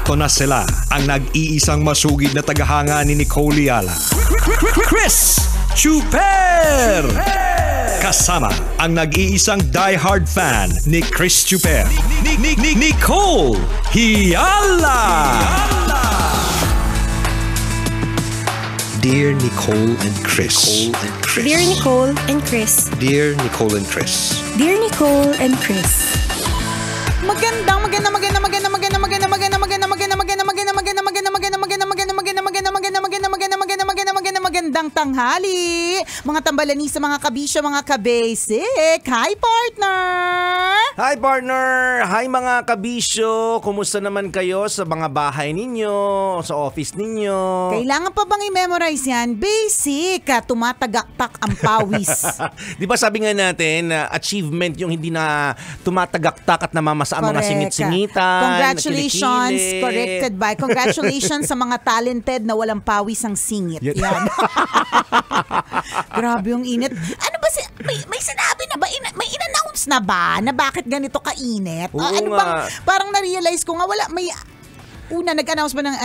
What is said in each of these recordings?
Eto na sila, ang nag-iisang masugid na tagahanga ni Nicole Yala. Chris Chuper! Kasama ang nag-iisang diehard fan ni Chris Chuper. Nicole Yala! Dear Nicole and Chris. Dear Nicole and Chris. Dear Nicole and Chris. Dear Nicole and Chris. Magandang tanghali, mga tambalanisa, mga kabisyo, mga kabasic. Hi, partner! Hi, partner! Hi, mga kabisyo! Kumusta naman kayo sa mga bahay ninyo, sa office ninyo? Kailangan pa bang i-memorize yan? Basic, tumatagaktak ang pawis. Di ba sabi nga natin, achievement yung hindi na tumatagaktak at namamasa ang mga singit-singitan. Congratulations, kilikili. corrected by. Congratulations sa mga talented na walang pawis ang singit. Yan. Grabe yung init. Ano ba may sinabi na ba? May in-announce na ba na bakit ganito kainit? Ano bang parang na-realize ko nga wala nag-announce ba ng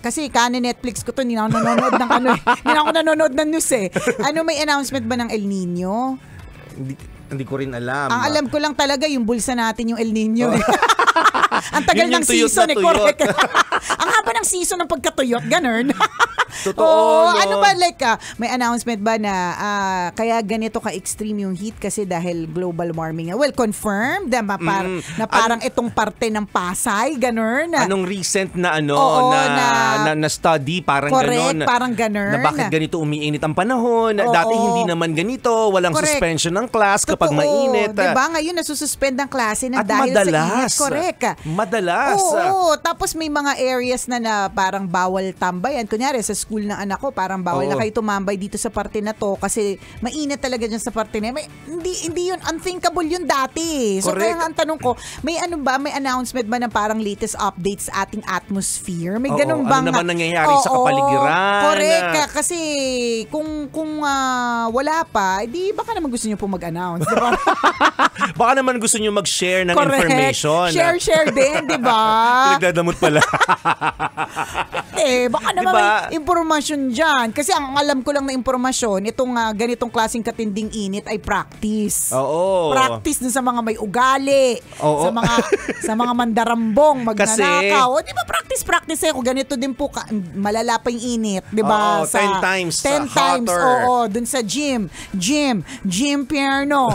kasi Netflix ko to, hindi na ako nanonood ng hindi na ako nanonood ng news eh. May announcement ba ng El Nino? Hindi ko rin alam. Ang alam ko lang talaga yung bulsa natin yung El Nino. Ang tagal ng season correct. Ang haba ng season ng pagkatuyot, ganun. Totoo. Ano ba may announcement ba na kaya ganito ka-extreme yung heat kasi dahil global warming? Well, confirmed na parang itong parte ng Pasay, ganun. Anong recent na na study parang correct, ganun. Parang ganun. Na bakit ganito umiinit ang panahon? Dati hindi naman ganito, walang suspension ng class kapag mainit. Diba? Ngayon nasususpend ang klase na dahil madalas, sa init. Correct. Madalas. Oo. Tapos may mga areas na parang bawal tambayan. Kunyari sa school ng anak ko, parang bawal na kayo tumambay dito sa parte na to kasi mainit talaga dyan sa parte na. Hindi yun, unthinkable yun dati. So kaya nga ang tanong ko, may announcement ba na parang latest updates sa ating atmosphere? May ganun bang... Ano naman nangyayari sa kapaligiran? Correct. Kasi kung wala pa, di baka naman gusto nyo po mag-announce. Diba? Baka naman gusto nyo mag-share ng information. Share din, di ba? Pinagdadamot pala. Baka naman may impormasyon dyan. Kasi ang alam ko lang na impormasyon, itong ganitong klaseng katinding init ay practice. Oo. Practice dun sa mga may ugali. Oo. Sa mga mandarambong, magnanakaw. Kasi, di ba practice ako, ganito din po, malala pa yung init. Di ba? 10 times. 10 times. Oo, dun sa gym Pierno.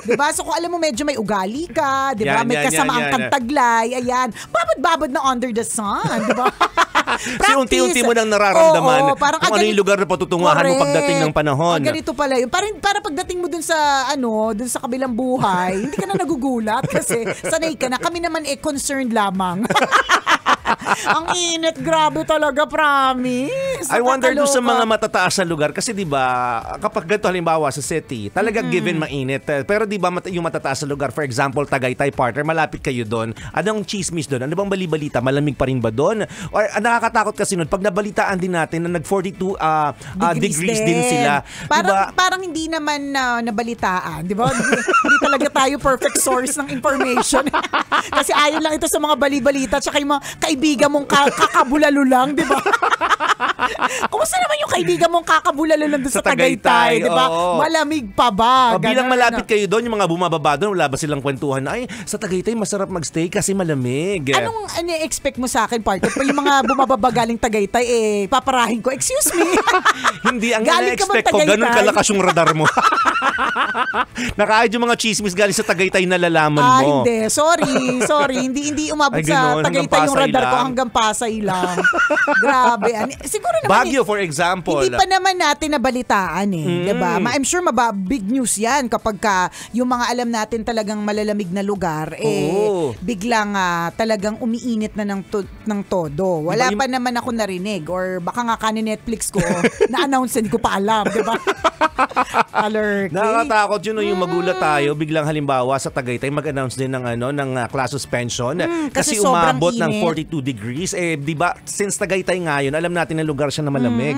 Di ba? So kung alam mo medyo may ugali ka, di ba? May kasamaang kataglay, ayan. Babad na under the sun, di ba? Kasi unti-unti mo nang nararamdaman kung ano yung lugar na patutunguhan mo pagdating ng panahon. Ganito pala yun. Para pagdating mo dun sa kabilang buhay, hindi ka na nagugulat kasi sanay ka na. Kami naman concerned lamang. Ang init, grabe talaga, promise. I wonder doon sa mga matataas na lugar kasi 'di ba, kapag ganito halimbawa sa city, talaga given mainit. Pero 'di ba yung matataas na lugar, for example, Tagaytay, partner, malapit kayo doon. Anong chismis doon? Ano bang bali-balita? Malamig pa rin ba doon? Or nakakatakot kasi noon pag nabalitaan din natin na nag-42 degrees din sila. Parang hindi naman nabalitaan, 'di ba? Hindi talaga tayo perfect source ng information. Kasi ayon lang ito sa mga bali-balita at yung mga kaibigan mong kakabulalo lang, di ba? Kumusta naman yung kaibigan mong kakabulalo lang doon sa Tagaytay, di ba? Malamig pa ba? Bilang malapit kayo doon, yung mga bumababa doon, wala ba silang kwentuhan? Ay, sa Tagaytay masarap magstay kasi malamig. Anong expect mo sa akin, partner? Pa yung mga bumababa galing Tagaytay, paparahin ko, excuse me. Hindi, ang na-expect ko, ganun kalakas yung radar mo. Nakaayod yung mga chismis galing sa Tagaytay na lalaman mo. Hindi. Sorry. Hindi umabot sa Tagaytay yung radar ko, hanggang Pasay lang. Grabe. Siguro naman Baguio, for example. Hindi pa naman natin nabalitaan diba? I'm sure big news yan kapag yung mga alam natin talagang malalamig na lugar, biglang talagang umiinit na ng todo. Wala pa naman ako narinig or baka nga Netflix ko na-announce, hindi ko pa alam, diba? Alert. Nakakatakot yun, no, yung magulat tayo, biglang halimbawa sa Tagaytay mag-announce din ng class suspension kasi sobrang umabot ng init. 42 degrees. Di ba, since Tagaytay ngayon, alam natin na lugar siya na malamig.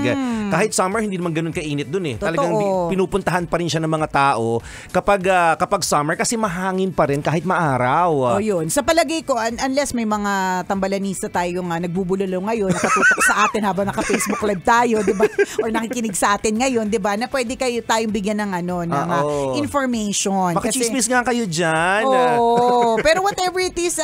Kahit summer, hindi naman ganun kainit dun eh. Totoo. Talagang pinupuntahan pa rin siya ng mga tao kapag summer kasi mahangin pa rin kahit maaraw. Yun. Sa palagay ko, unless may mga tambalanista tayo nga nagbubulalo ngayon, nakatutok sa atin habang naka-Facebook Live tayo, di ba? Or nakikinig sa atin ngayon, di ba? Na pwede kayo tayong bigyan ng information. Makichismis nga kayo dyan. Pero whatever it is,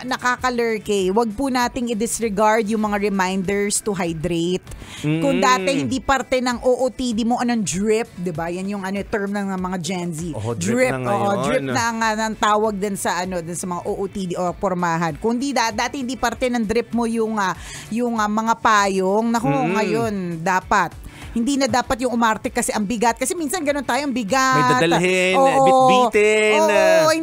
nakakalurke. Wag po nating i-disregard yung mga reminders to hydrate. Kung dati hindi parte ng OOTD mo, anong drip, di ba? Yan yung term ng mga Gen Z. Drip na ngayon. Drip na ang tawag din sa sa mga OOTD o pormahan. Kung dati hindi parte ng drip mo yung mga payong, ngayon dapat hindi na dapat yung umarte kasi ang bigat. Kasi minsan ganun tayo, ang bigat. May dadalhin, bitbitin.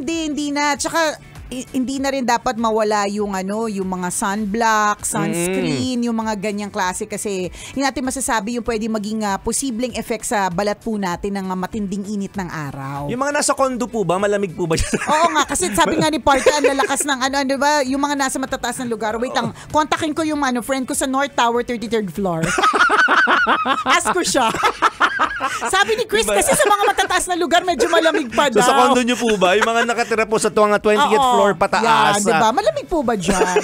Hindi na. Tsaka, hindi na rin dapat mawala yung mga sunblock, sunscreen, yung mga ganyang klase kasi hindi natin masasabi yung pwede maging posibleng effect sa balat po natin ng matinding init ng araw. Yung mga nasa condo po ba, malamig po ba dyan? Oo nga, kasi sabi nga ni Parker, ang lalakas ng di ba, yung mga nasa matataas ng lugar. Wait lang, kontakin ko yung friend ko sa North Tower, 33rd floor. Ask ko siya. Sabi ni Chris, kasi sa mga matataas na lugar, medyo malamig pa daw. So sa condo nyo po ba, yung mga nakatira po sa 20th floor pataas? Yan, diba? Malamig po ba dyan?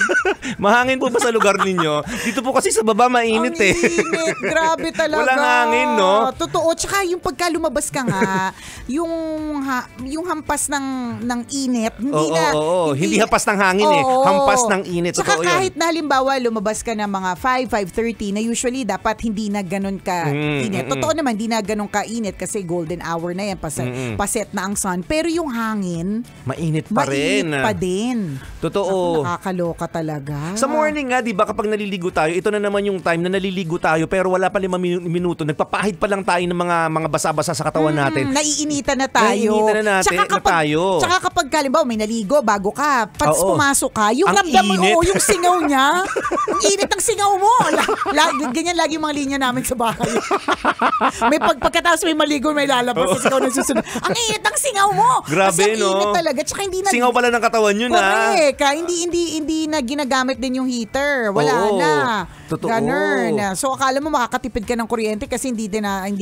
Mahangin po ba sa lugar ninyo? Dito po kasi sa baba mainit Ang init, grabe talaga. Walang hangin, no? Totoo. Tsaka yung pagka lumabas ka nga, yung hampas ng init, hindi hampas ng hangin hampas ng init. Tsaka totoo kahit yun. na halimbawa lumabas ka ng mga 5:30 na usually dapat hindi na ganun ka init. Totoo naman, hindi na ganun ka init kasi golden hour na yan, paset na ang sun. Pero yung hangin, mainit pa rin. din. Totoo. Nakakaloka talaga. Sa morning nga, di ba, kapag naliligo tayo, ito na naman yung time na naliligo tayo pero wala pa 5 minuto. Nagpapahid pa lang tayo ng mga basa-basa sa katawan natin. Naiinitan na tayo. Tsaka kapag halimbawa may naligo bago ka, pumasok ka, yung ramdam mo, yung singaw niya, ang init ng singaw mo. Ganyan lagi yung mga linya namin sa bahay. May pagkatapos may maligo, may lalabas sa singaw na susunod. Ang init ng singaw mo. Grabe, kasi ang init talaga. Tsaka hindi na singaw pala ng katawan yun, hindi na ginagamit din yung heater. Wala na. Totoo. Ganun. So akala mo makakatipid ka ng kuryente kasi hindi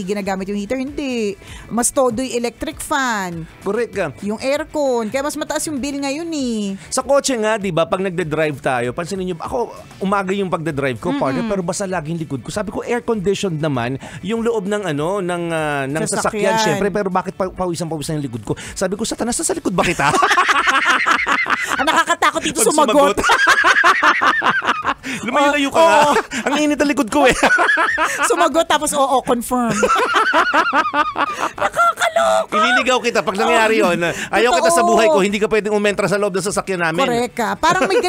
ginagamit yung heater. Hindi. Mas todo yung electric fan. Correct ka. Yung aircon. Kaya mas mataas yung bill ngayon eh. Sa kotse nga, di ba, pag nagde-drive tayo, pansinin nyo, ako, umaga yung pagde-drive ko, partner, pero basta laging likod ko. Sabi ko, air-conditioned naman yung loob ng sasakyan, syempre, pero bakit pawisan-pawisan yung likod ko? Sabi ko, Satanas, nasa likod ba kita? Nakakatakot dito sumagot. Lumayo-layo ka nga. Ang init ang likod ko eh. Sumagot tapos confirm. Nakakaloka. Ililigaw kita pag nangyari yun. Ayaw kita sa buhay ko, hindi ka pwedeng umentra sa loob ng sasakyan namin. Correct ka. Parang may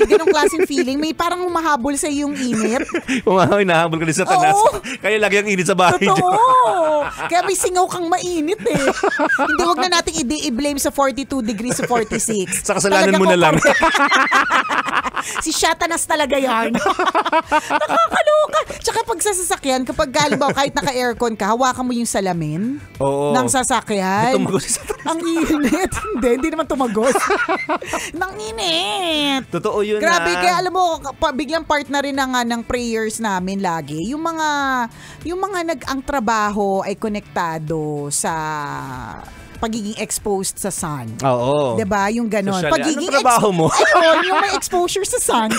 ganong klaseng feeling. May parang humahabol sa yung init. Hinahabol ka din sa Satanas. Kaya lagi ang init sa bahay. Totoo. Kaya may singaw kang mainit eh. Hindi, wag na nating i-blame sa 42 degrees sa 46. Sa kasalanan mo na lang. Si Satanas talaga yan. Nakakaloka. Tsaka pag sa sasakyan, kapag halimbawa kahit naka-aircon ka, hawakan mo yung salamin ng sasakyan. Tumagos si Satanas. Ang init. Hindi naman tumagos. Nang init. Totoo yun. Grabe, kaya alam mo, biglang part na rin ng prayers namin lagi. Yung mga ang trabaho ay konektado sa pagiging exposed sa sun. Oo. 'Di ba? Yung ganon. Anong trabaho mo? Yung may exposure sa sun.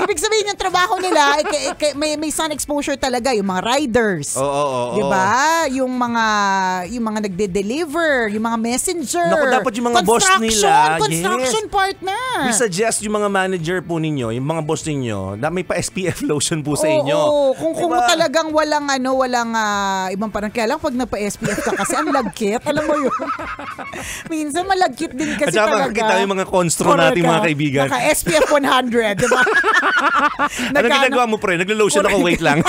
Ibig sabihin yung trabaho nila, may sun exposure talaga. Yung mga riders. Oo. 'Di ba? Yung mga nagde-deliver, yung mga messenger. Naku, dapat yung mga boss nila. Construction partner. We suggest yung mga manager po ninyo, yung mga boss ninyo, na may pa SPF lotion po sa inyo. Oo. Kung talagang walang ibang parang kaya lang pag nagpa-SPF ka kasi ang lagkit. Alam mo yun. Minsan malagkit din kasi at talaga. Makikita yung mga constro natin mga kaibigan. Naka SPF 100, diba? Anong ginagawa mo, pre? Naglo-lotion ako, wait lang.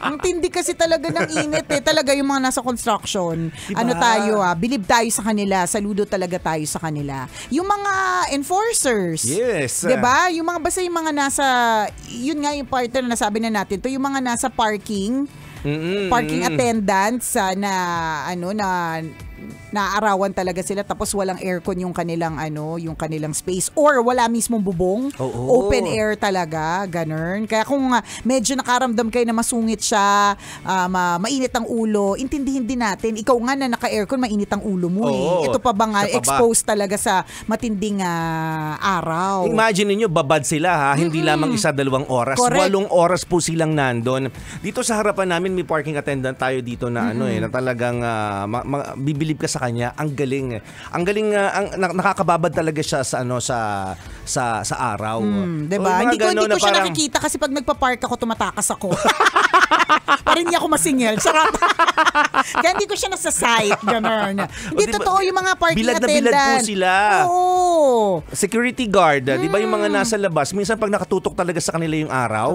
Ang tindi kasi talaga ng init eh. Talaga yung mga nasa construction. Diba? Bilib tayo sa kanila. Saludo talaga tayo sa kanila. Yung mga enforcers. Yes. Diba? Yung mga, basta yung mga nasa, yun nga yung partner na nasabi na natin to, yung mga nasa parking, parking attendants na naaarawan talaga sila tapos walang aircon yung kanilang space or wala mismong bubong. Open air talaga, ganun. Kaya kung medyo nakaramdam kayo na masungit siya, mainit ang ulo, intindihin din natin. Ikaw nga na naka-aircon, mainit ang ulo mo Ito pa ba nga exposed talaga sa matinding araw. Imagine niyo babad sila hindi lamang 1-2 oras. Correct. 8 oras po silang nandun. Dito sa harapan namin may parking attendant tayo dito na na talagang bibilib ka sa kanya. Ang galing. Ang galing nakakababad talaga siya sa sa araw. Diba? Hindi ko siya nakikita kasi pag nagpa-park ako tumatakas ako. Parang hindi ako masingil. Sarap. Kaya hindi ko siya nasa site. Ganun. Hindi totoo yung mga parking bilad attendant. Bilad po sila. Oo. Security guard. Di ba yung mga nasa labas, minsan pag nakatutok talaga sa kanila yung araw,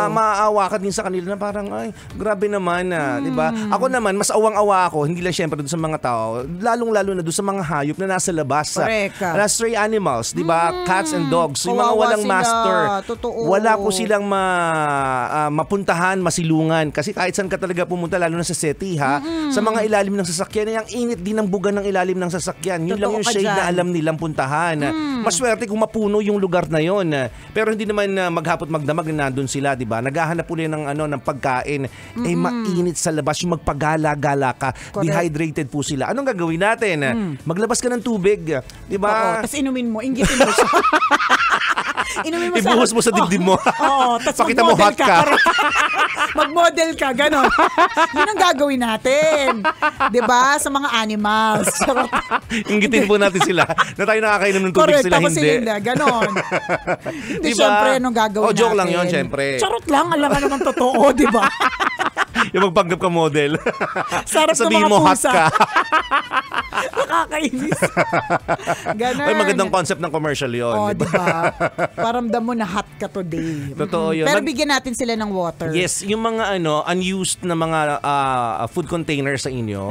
maaawa ka din sa kanila na parang, ay, grabe naman. Di ba? Ako naman, mas awang-awa ako, hindi lang syempre doon sa mga tao, lalong-lalo na doon sa mga hayop na nasa labas. Correct. Stray animals, di ba? Cats and dogs. Yung mga Kawawa walang sila. master. Totoo. Wala po silang mapuntahan, masilungan. Kasi kahit saan ka talaga pumunta, lalo na sa city, sa mga ilalim ng sasakyan, ang init din ng buga ng ilalim ng sasakyan. Yun lang yung shade na alam nilang puntahan. Maswerte kung mapuno yung lugar na yon. Pero hindi naman maghapot magdamag na nandun sila, di ba? Naghahanap po ng pagkain. Mainit sa labas, yung magpagala-gala ka. Correct. Dehydrated po sila. Anong gagawin natin? Maglabas ka ng tubig, di ba? Tapos inumin mo, inggitin mo siya. Inumin mo Ibuhos mo sa dibdib mo. Oo, tapos pakita mo hot ka. Mag-model ka, gano'n. Yun ang gagawin natin. 'Di ba? Sa mga animals. Inggitin po natin sila na tayo nakakainom ng tubig. Correct, sila tapos hindi. sila, gano'n. Hindi, Diba? syempre, anong gagawin natin? Joke lang yun, syempre. Charot lang, alam ka naman totoo, di ba? Yung magpanggap ka model. Sarap ng sabihin mga mo hot pusa. ka. Nakakainis. Ganun. Ay, magandang concept ng commercial yun. Oh, di ba? Paramdam mo na hot ka today. Totoo yun. Pero bigyan natin sila ng water. Yes, yung mga unused na mga food containers sa inyo,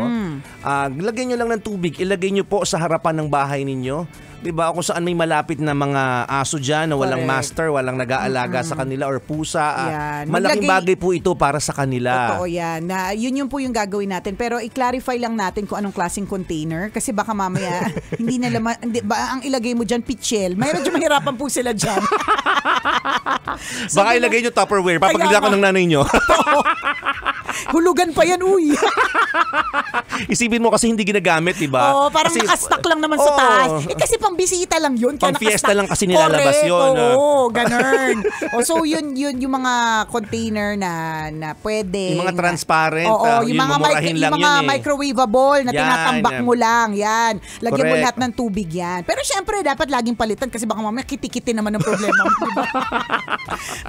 lagyan nyo lang ng tubig, ilagay nyo po sa harapan ng bahay ninyo. Diba? Kung saan may malapit na mga aso dyan na walang master, walang nag-aalaga sa kanila or pusa. Yan. Malaking bagay po ito para sa kanila. Totoo yan. Yun po yung gagawin natin. Pero i-clarify lang natin kung anong klaseng container. Kasi baka mamaya, hindi na laman, ang ilagay mo dyan, pichel. Mayroon dyan mahirapan po sila dyan. Baka ilagay nyo Tupperware. Papagila ko ng nanay nyo. Hulugan pa yan, uy. Isipin mo kasi hindi ginagamit, diba? Oo, parang kasi, nakastock lang naman sa taas. Kasi pang bisita lang yun. Pang fiesta lang kasi nilalabas yun. Oo, ganun. So yun yung mga container na pwede. Yung mga transparent. Yung mga microwavable na tinatambak mo lang. Yan. Lagyan mo lahat ng tubig yan. Pero syempre, dapat laging palitan kasi baka mamaya kiti-kiti naman ang problema mo. Diba?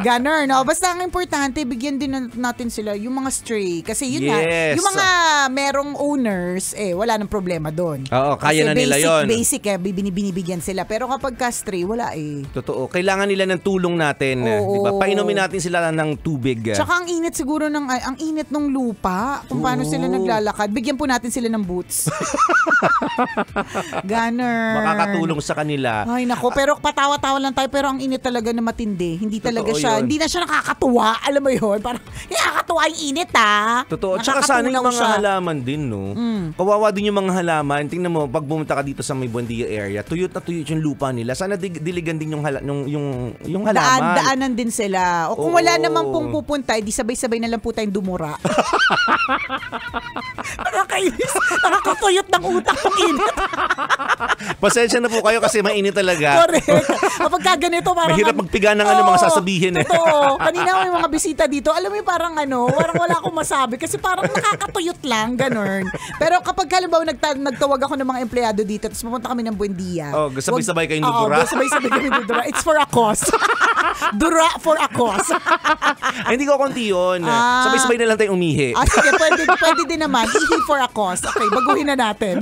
Ganun. No? Basta ang importante, bigyan din natin sila yung mga stray. Kasi yun nga, yung mga merong owners, wala nang problema doon. Oo, kaya na nila yun. Basic, binibigyan sila. Pero kapag stray, wala Totoo. Kailangan nila ng tulong natin. Diba? Painumin natin sila ng tubig. Tsaka ang init siguro ang init ng lupa. Kung paano sila naglalakad. Bigyan po natin sila ng boots. Ganun. Makakatulong sa kanila. Ay nako, pero patawa-tawa lang tayo pero ang init talaga na matindi. Hindi talaga siya, hindi na siya nakakatuwa. Alam mo yun? Parang nakakatuwa yung init Totoo. Tsaka sana yung mga halaman din, no? Kawawa din yung mga halaman. Tingnan mo, pag bumunta ka dito sa may Buendia area, tuyot na tuyot yung lupa nila. Sana diligan din yung halaman. Daanan din sila. O kung wala naman pong pupunta, di sabay-sabay na lang po tayong dumura. Nakakainis. Nakakatuyot ng utak ng init. Pasensya na po kayo kasi mainit talaga. Correct. Kapag ganito, parang mahirap magpiga ng mga sasabihin Totoo. Kanina may mga bisita dito. Alam mo yung parang wala akong masabi kasi parang nakakatuyot lang, ganun. Pero kapag halimbawa nagtawag ako ng mga empleyado dito tapos pumunta kami ng Buendia. Sabay-sabay kayong dudura. Sabay-sabay kami dudura. It's for a cause. Dura for a cause. Ay, hindi ko konti yun. Sabay-sabay na lang tayong umihi. Sige, pwede din naman. Ihi for a cause. Okay, baguhin na natin.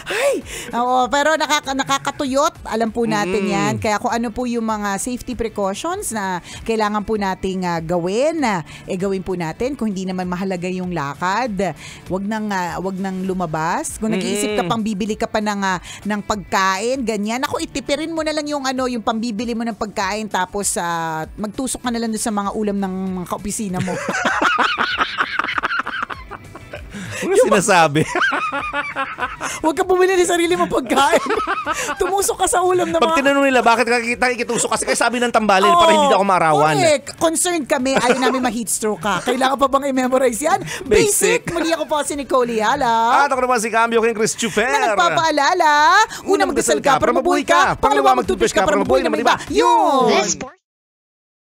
Ay, oo, pero nakakatuyot. Alam po natin yan. Kaya kung ano po yung mga safety precautions na kailangan po nating gawin, gawin po natin. Kung hindi naman mahalaga yung lakad, wag nang lumabas. Kung nag-iisip ka pang bibili ka pa ng pagkain, ganyan. Ako, itipirin mo na lang yung yung pambibili mo ng pagkain tapos magtusok ka na lang doon sa mga ulam ng mga kaopisina mo. Ano sinasabi? Huwag ka bumili ng sarili mo pagkain. Tumusok ka sa ulam ng Pag tinanong nila, bakit nakikitusok? Kasi kayo sabi ng tambalin para hindi ako maarawan. Correct. Concerned kami, ayaw namin ma-heat stroke ka. Kailangan pa bang i-memorize yan? Basic. Muli ako po si Nicole Yala. At ako naman si Cambio King Chris Chuper. Na nagpapaalala, una magdasal ka para mabuhay ka, pangalawa magtutwish ka para mabuhay naman iba. Yun!